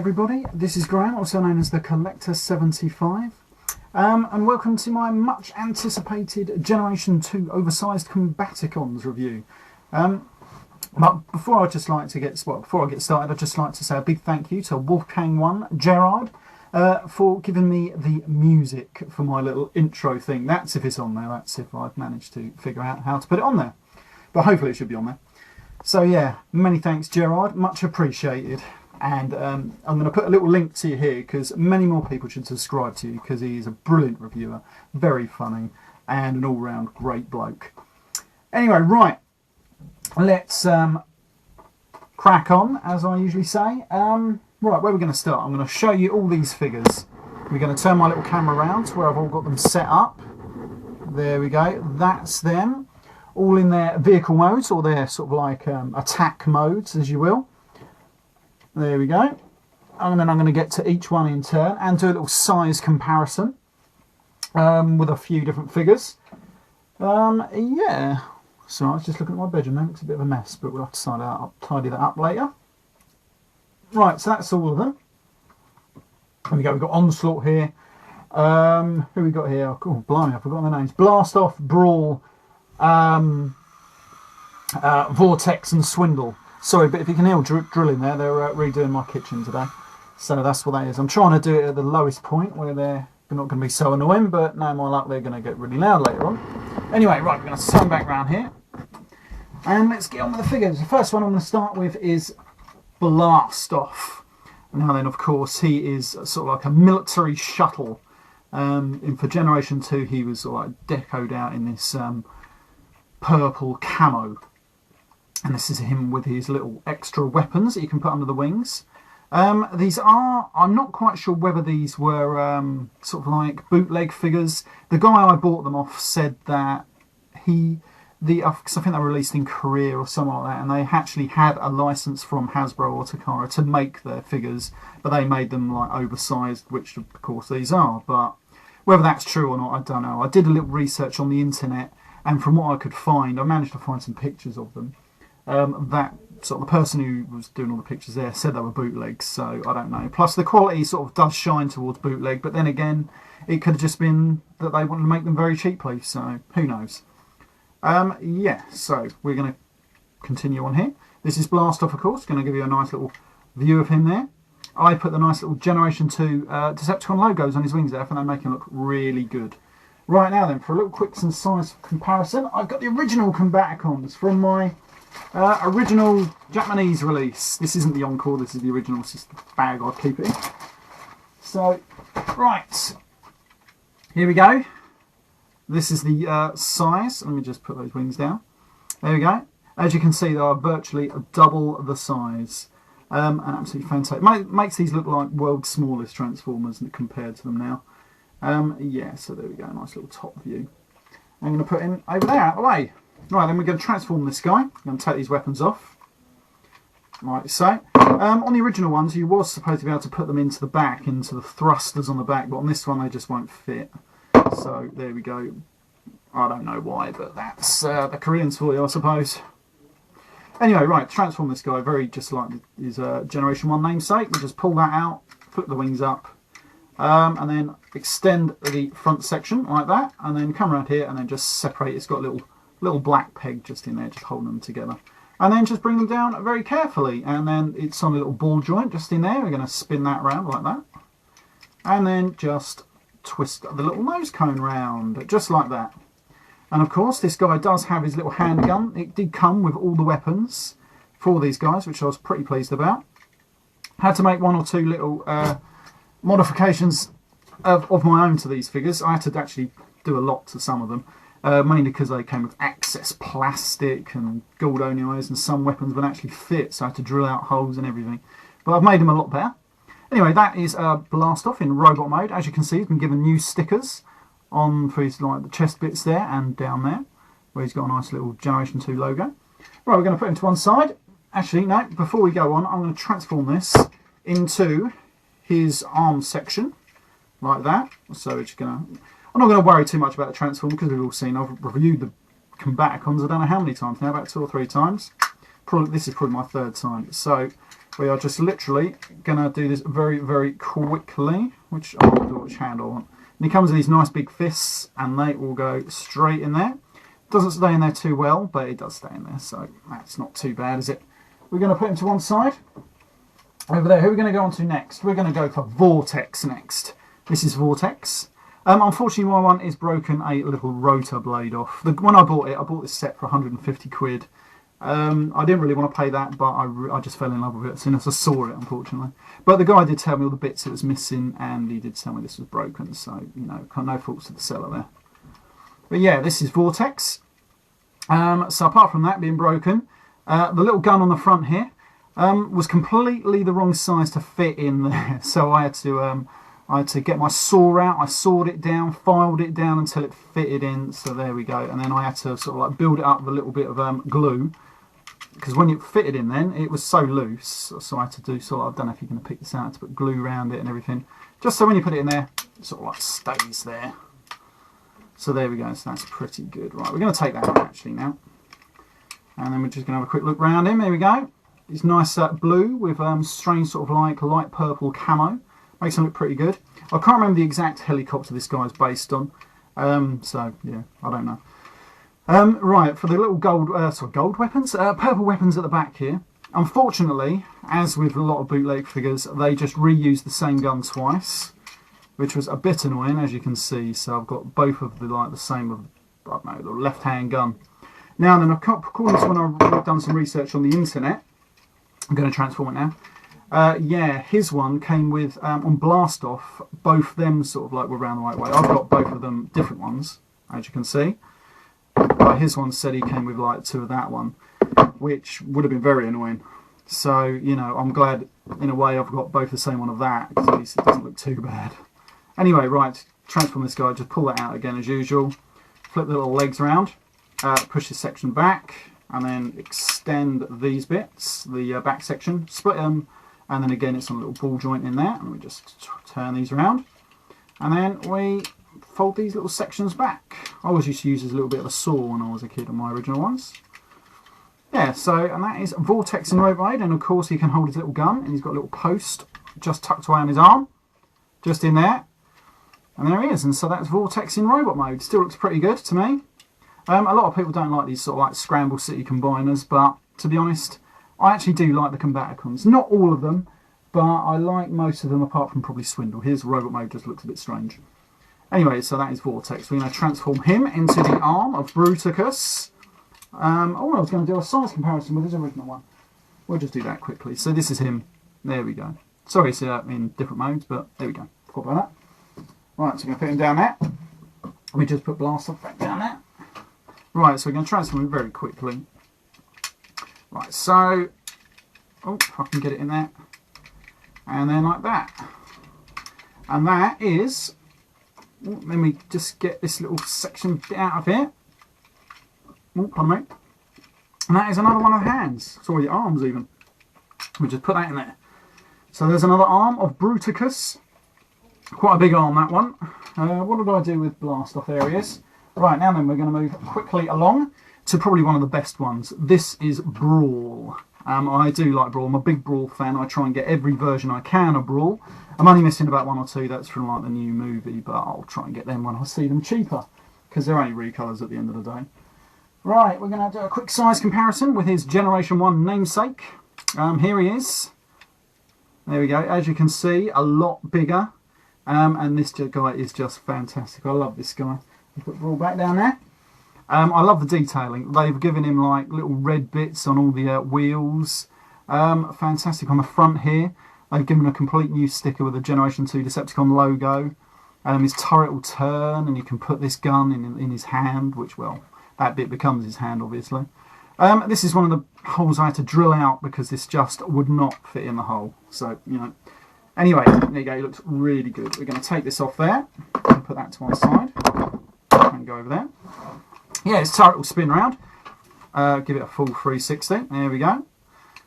everybody, this is Graham, also known as the Collector75, and welcome to my much anticipated Generation 2 oversized Combaticons review. But before I get started, I'd just like to say a big thank you to Wolfgang1 Gerard for giving me the music for my little intro thing. That's if it's on there, that's if I've managed to figure out how to put it on there. But hopefully it should be on there. So yeah, many thanks Gerard, much appreciated. And I'm going to put a little link to you here because many more people should subscribe to you because he is a brilliant reviewer, very funny, and an all-round great bloke. Anyway, right, let's crack on, as I usually say. Right, where are we going to start? I'm going to show you all these figures. We're going to turn my little camera around to where I've all got them set up. There we go, that's them. All in their vehicle modes, or their sort of like attack modes, as you will. There we go. And then I'm going to get to each one in turn and do a little size comparison with a few different figures. Yeah. So I was just looking at my bedroom there. It looks a bit of a mess, but we'll have to tidy that up later. Right, so that's all of them. There we go. We've got Onslaught here. Who we got here? Oh, blimey, I've forgotten the names. Blast Off, Brawl, Vortex and Swindle. Sorry, but if you can hear drilling there, they're redoing my kitchen today. So that's what that is. I'm trying to do it at the lowest point where they're not going to be so annoying, but no more luck, they're going to get really loud later on. Anyway, right, we're going to turn back around here. And let's get on with the figures. The first one I'm going to start with is Blast Off. Now then, of course, he is sort of like a military shuttle. And for Generation 2, he was sort of like decoed out in this purple camo. And this is him with his little extra weapons that you can put under the wings. These are, I'm not quite sure whether these were sort of like bootleg figures. The guy I bought them off said that because I think they were released in Korea or something like that, and they actually had a license from Hasbro or Takara to make their figures, but they made them like oversized, which of course these are. But whether that's true or not, I don't know. I did a little research on the internet, and from what I could find, I managed to find some pictures of them. That sort of the person who was doing all the pictures there said they were bootlegs, so I don't know. Plus the quality sort of does shine towards bootleg, but then again it could have just been that they wanted to make them very cheaply, so who knows. Yeah, so we're going to continue on here. This is Blast Off, of course, going to give you a nice little view of him there. I put the nice little Generation 2 Decepticon logos on his wings there, and they make him look really good. Right now then, for a little quick size comparison, I've got the original Combaticons from my original Japanese release. This isn't the Encore, this is the original, it's just the bag I'd keep it in. So, right, here we go. This is the size. Let me just put those wings down. There we go. As you can see, they are virtually double the size. And absolutely fantastic. Makes these look like world's smallest Transformers compared to them now. Yeah, so there we go, nice little top view. I'm going to put him over there, out of the way. Right, then we're going to transform this guy. I'm going to take these weapons off. Right, so, on the original ones, you was supposed to be able to put them into the back, into the thrusters on the back, but on this one they just won't fit. So, there we go. I don't know why, but that's the Koreans for you, I suppose. Anyway, right, transform this guy, very just like his Generation 1 namesake. We just pull that out, flip the wings up, and then extend the front section like that, and then come around here and then just separate. It's got a little black peg just in there, just holding them together. And then just bring them down very carefully, and then it's on a little ball joint just in there. We're going to spin that around like that. And then just twist the little nose cone round, just like that. And of course, this guy does have his little handgun. It did come with all the weapons for these guys, which I was pretty pleased about. Had to make one or two little modifications of my own to these figures. I had to actually do a lot to some of them. Mainly because they came with excess plastic and gold-only eyes, and some weapons would actually fit, so I had to drill out holes and everything. But I've made them a lot better. Anyway, that is Blast Off in robot mode. As you can see, he's been given new stickers on for his like the chest bits there and down there, where he's got a nice little Generation 2 logo. Right, we're going to put him to one side. Actually, no, before we go on, I'm going to transform this into his arm section, like that. So we're just going to... I'm not going to worry too much about the transform because we've all seen, I've reviewed the Combaticons, I don't know how many times now, about 2 or 3 times. This is probably my 3rd time. So We are just literally going to do this very, very quickly. Which hand I want. And he comes with these nice big fists, and they will go straight in there. Doesn't stay in there too well, but it does stay in there, so that's not too bad, is it? We're going to put him to one side. Over there, who are we going to go on to next? We're going to go for Vortex next. This is Vortex. Unfortunately, my one is broken a little rotor blade off. When I bought this set for 150 quid. I didn't really want to pay that, but I just fell in love with it as soon as I saw it, unfortunately. But the guy did tell me all the bits it was missing, and he did tell me this was broken, so, you know, no faults to the seller there. But yeah, this is Vortex. So apart from that being broken, the little gun on the front here was completely the wrong size to fit in there. So I had to get my saw out. I sawed it down, filed it down until it fitted in. So there we go. And then I had to sort of like build it up with a little bit of glue, because when it fitted in, then it was so loose. So I had to do sort of, I don't know if you can pick this out, I had to put glue around it and everything, just so when you put it in there, it sort of like stays there. So there we go, so that's pretty good. Right, we're going to take that out actually now. And then we're just going to have a quick look round him. There we go. It's nice blue with strange sort of like light purple camo. Makes him look pretty good. I can't remember the exact helicopter this guy's based on. So, yeah, I don't know. Right, for the little gold weapons? Purple weapons at the back here. Unfortunately, as with a lot of bootleg figures, they just reuse the same gun twice, which was a bit annoying, as you can see. So I've got both of the same, I don't know, the left-hand gun. Now then, according to when I've done some research on the internet, I'm going to transform it now. Yeah, his one came with, on blast off, both them sort of like were round the right way. I've got both of them different ones, as you can see. But his one said he came with like two of that one, which would have been very annoying. So, you know, I'm glad in a way I've got both the same one of that, because at least it doesn't look too bad. Anyway, right, transform this guy, just pull that out again as usual. Flip the little legs around, push this section back, and then extend these bits, the back section, split them, and then again it's on a little ball joint in there, and we just turn these around. And then we fold these little sections back. I always used to use as a little bit of a saw when I was a kid on my original ones. Yeah, so, and that is Vortex in robot mode, and of course he can hold his little gun, and he's got a little post just tucked away on his arm, just in there. And there he is, and so that's Vortex in robot mode. Still looks pretty good to me. A lot of people don't like these sort of like Scramble City combiners, but to be honest, I actually do like the Combaticons. Not all of them, but I like most of them apart from probably Swindle. His robot mode just looks a bit strange. Anyway, so that is Vortex. We're going to transform him into the arm of Bruticus. Oh, I was going to do a size comparison with his original one. We'll just do that quickly. So this is him. There we go. Sorry, it's in different modes, but there we go. Forgot about that. Right, so we're going to put him down there. We just put Blast Off back down there. Right, so we're going to transform him very quickly. Right, so, oh, if I can get it in there. And then like that. And that is, oh, let me just get this little section bit out of here. Oh, pardon me. And that is another one of the hands. Sorry, the arms even. We just put that in there. So there's another arm of Bruticus. Quite a big arm, that one. What did I do with blast off areas? Right, now then we're going to move quickly along to probably one of the best ones. This is Brawl. I do like Brawl. I'm a big Brawl fan. I try and get every version I can of Brawl. I'm only missing about one or two. That's from like the new movie, but I'll try and get them when I see them cheaper, because they're only recolours at the end of the day. Right, we're going to do a quick size comparison with his Generation 1 namesake. Here he is. There we go. As you can see, a lot bigger. And this guy is just fantastic. I love this guy. You put Brawl back down there. I love the detailing. They've given him like little red bits on all the wheels. Fantastic on the front here. They've given him a complete new sticker with a Generation 2 Decepticon logo. His turret will turn, and you can put this gun in his hand, which, well, that bit becomes his hand, obviously. This is one of the holes I had to drill out because this just would not fit in the hole. So, you know. Anyway, there you go. It looks really good. We're going to take this off there and put that to one side. And go over there. Yeah, his turret will spin around. Give it a full 360. There we go.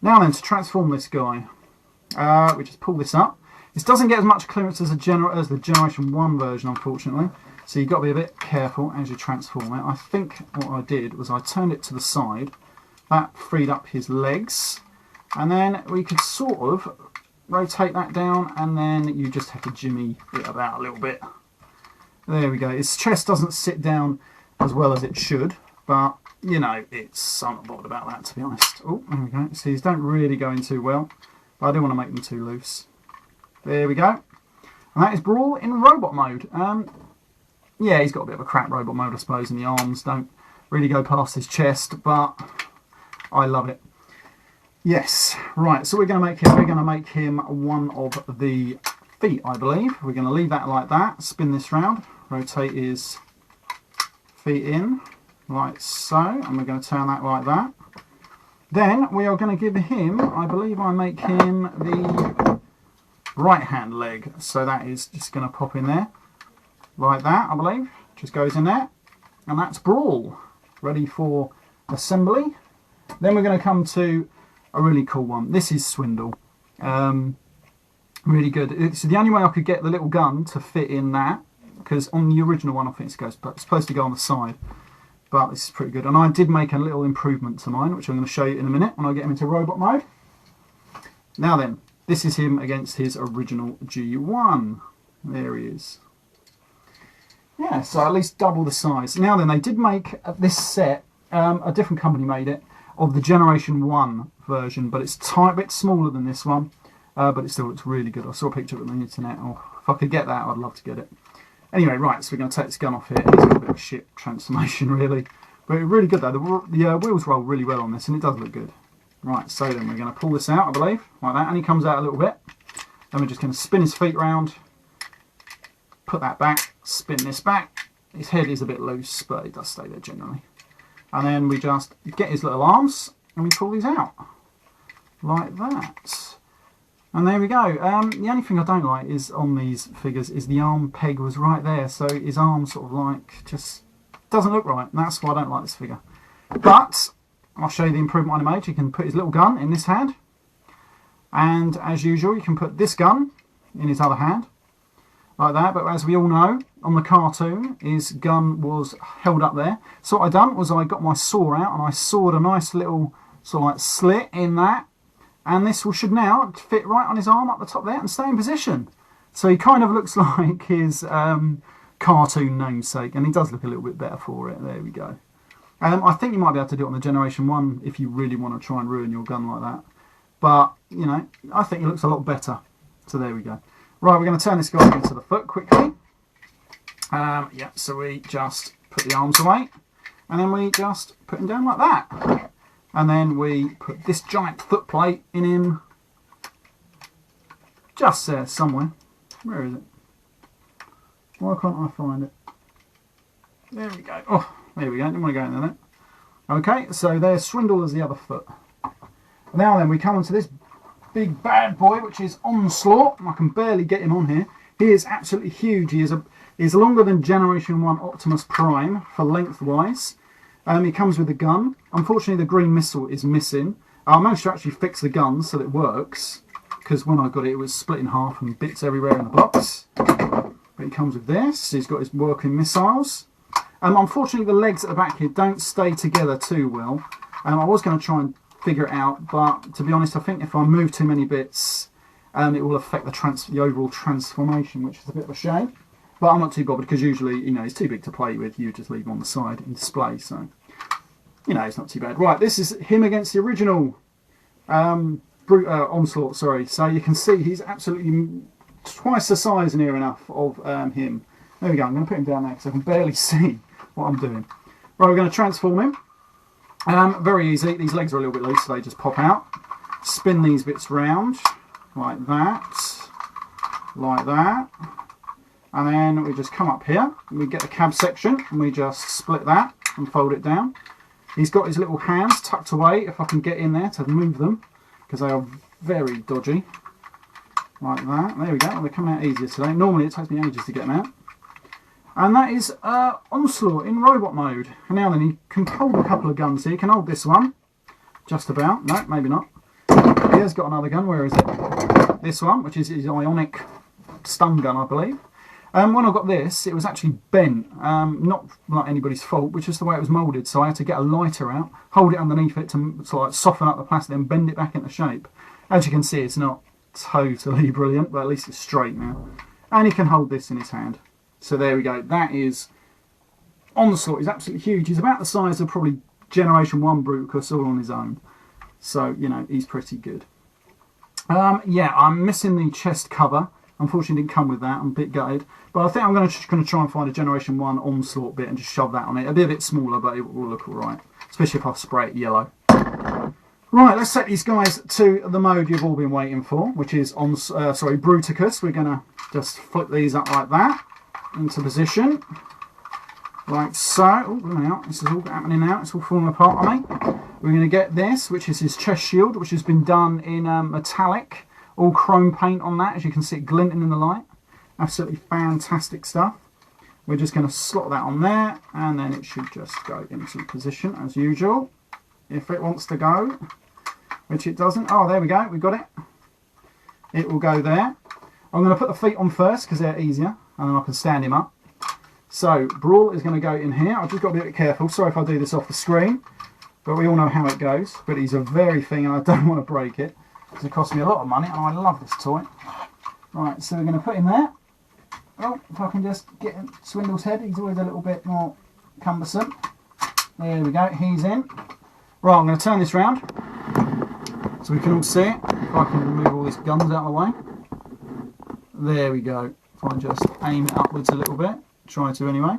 Now then, to transform this guy, we just pull this up. This doesn't get as much clearance as the Generation 1 version, unfortunately. So you've got to be a bit careful as you transform it. I think what I did was I turned it to the side. That freed up his legs. And then we could sort of rotate that down, and then you just have to jimmy it about a little bit. There we go. His chest doesn't sit down as well as it should, but you know, I'm not bothered about that, to be honest. Oh, there we go. See, these don't really go in too well, but I don't want to make them too loose. There we go. And that is Brawl in robot mode. Yeah, he's got a bit of a crap robot mode, I suppose, and the arms don't really go past his chest, but I love it. Yes, right, so we're going to make him one of the feet, I believe. We're going to leave that like that, spin this round, rotate his feet in, like so, and we're going to turn that like that. Then we are going to give him, I believe I make him the right hand leg, so that is just going to pop in there, like that, I believe, just goes in there, and that's Brawl, ready for assembly. Then we're going to come to a really cool one. This is Swindle. Really good. It's the only way I could get the little gun to fit in that, because on the original one I think it's supposed to go on the side, but this is pretty good. And I did make a little improvement to mine, which I'm going to show you in a minute when I get him into robot mode. Now then, this is him against his original G1. There he is. Yeah, so at least double the size. Now then, they did make this set, a different company made it, of the Generation 1 version, but it's a tiny bit smaller than this one, but it still looks really good. I saw a picture of it on the internet. Oh, if I could get that, I'd love to get it. Anyway, right, so we're going to take this gun off here. It's got a bit of a shit transformation, really. But really good, though. The wheels roll really well on this, and it does look good. Right, so then we're going to pull this out, I believe, like that, and he comes out a little bit. Then we're just going to spin his feet round, put that back, spin this back. His head is a bit loose, but it does stay there generally. And then we just get his little arms, and we pull these out, like that. And there we go. The only thing I don't like is on these figures is the arm peg was right there, so his arm sort of like just doesn't look right, and that's why I don't like this figure. But I'll show you the improvement I made. You can put his little gun in this hand, and as usual you can put this gun in his other hand, like that. But as we all know, on the cartoon his gun was held up there. So what I done was I got my saw out and I sawed a nice little sort of like slit in that, and this should now fit right on his arm up the top there and stay in position. So he kind of looks like his cartoon namesake, and he does look a little bit better for it. There we go. I think you might be able to do it on the Generation 1 if you really want to try and ruin your gun like that. But, you know, I think it looks a lot better. So there we go. Right, we're going to turn this guy into the foot quickly. Yeah, so we just put the arms away, and then we just put him down like that. And then we put this giant foot plate in him, just there somewhere. Where is it? Why can't I find it? There we go. Oh, there we go. Didn't want to go in there. Okay, so there's Swindle as the other foot. Now then, we come on to this big bad boy, which is Onslaught. I can barely get him on here. He is absolutely huge. He is longer than Generation 1 Optimus Prime for lengthwise. He comes with a gun. Unfortunately, the green missile is missing. I managed to actually fix the gun so that it works, because when I got it, it was split in half and bits everywhere in the box. But he comes with this. He's got his working missiles. Unfortunately, the legs at the back here don't stay together too well. I was going to try and figure it out, but to be honest, I think if I move too many bits, it will affect the overall transformation, which is a bit of a shame. But I'm not too bothered, because usually, you know, he's too big to play with. You just leave him on the side in display, so, you know, it's not too bad. Right, this is him against the original Onslaught, sorry. So you can see he's absolutely twice the size near enough of him. There we go. I'm going to put him down there because I can barely see what I'm doing. Right, we're going to transform him. Very easy. These legs are a little bit loose, so they just pop out. Spin these bits round, like that, like that. And then we just come up here, and we get the cab section, and we just split that and fold it down. He's got his little hands tucked away, if I can get in there to move them, because they are very dodgy. Like that. There we go. They're coming out easier today. Normally it takes me ages to get them out. And that is Onslaught in robot mode. And now then, he can hold a couple of guns here. He can hold this one, just about. No, maybe not. He has got another gun. Where is it? This one, which is his ionic stun gun, I believe. When I got this, it was actually bent, not like anybody's fault, which is the way it was moulded. So I had to get a lighter out, hold it underneath it to sort of soften up the plastic and bend it back into shape. As you can see, it's not totally brilliant, but at least it's straight now. And he can hold this in his hand. So there we go. That is Onslaught. He's absolutely huge. He's about the size of probably Generation 1 Bruticus all on his own. So, you know, he's pretty good. Yeah, I'm missing the chest cover. Unfortunately, didn't come with that. I'm a bit gutted. But I think I'm going to try and find a Generation 1 Onslaught bit and just shove that on it. It'll be a bit smaller, but it will look alright. Especially if I spray it yellow. Right, let's set these guys to the mode you've all been waiting for, which is Bruticus. We're going to just flip these up like that into position. Like so. Oh, now, this is all happening now. It's all falling apart on me. We're going to get this, which is his chest shield, which has been done in metallic. All chrome paint on that, as you can see it glinting in the light. Absolutely fantastic stuff. We're just going to slot that on there, and then it should just go into position as usual. If it wants to go, which it doesn't. Oh, there we go, we've got it. It will go there. I'm going to put the feet on first because they're easier, and then I can stand him up. So, Brawl is going to go in here. I've just got to be a bit careful. Sorry if I do this off the screen, but we all know how it goes. But he's a very thing, and I don't want to break it because it cost me a lot of money, and I love this toy. Right, so we're going to put him there. Oh, if I can just get Swindle's head, he's always a little bit more cumbersome. There we go, he's in. Right, I'm going to turn this round so we can all see it. If I can remove all these guns out of the way. There we go. If I just aim it upwards a little bit, try to anyway.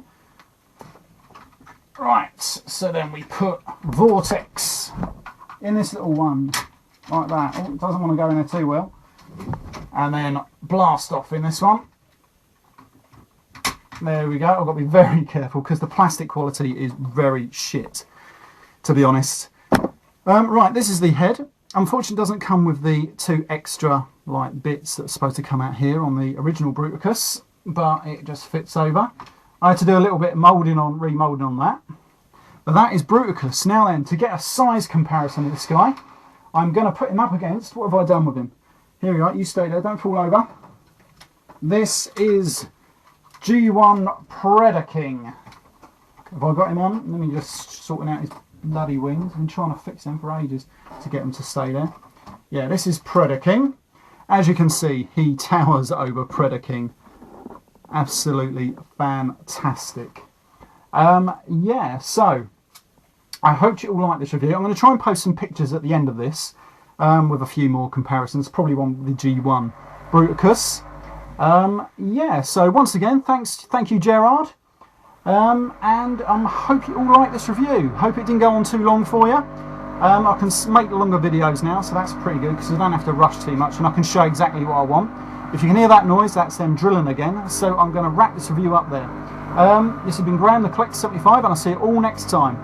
Right, so then we put Vortex in this little one, like that. Oh, it doesn't want to go in there too well. And then Blast Off in this one. There we go. I've got to be very careful because the plastic quality is very shit, to be honest. Right, this is the head. Unfortunately, it doesn't come with the two extra like bits that are supposed to come out here on the original Bruticus, but it just fits over. I had to do a little bit of remoulding on that. But that is Bruticus. Now then, to get a size comparison of this guy, I'm going to put him up against, what have I done with him? Here we are, you stay there, don't fall over. This is G1 Predaking. Have I got him on? Let me just sorting out his bloody wings. I've been trying to fix them for ages to get them to stay there. Yeah, this is Predaking. As you can see, he towers over Predaking. Absolutely fantastic. Yeah, so I hope you all like this review. I'm going to try and post some pictures at the end of this with a few more comparisons. Probably one with the G1 Bruticus. Yeah, so once again, thank you, Gerard. And hope you all like this review. Hope it didn't go on too long for you. I can make longer videos now, so that's pretty good because I don't have to rush too much and I can show exactly what I want. If you can hear that noise, that's them drilling again. So I'm going to wrap this review up there. This has been Graham, the Collector 75, and I'll see you all next time.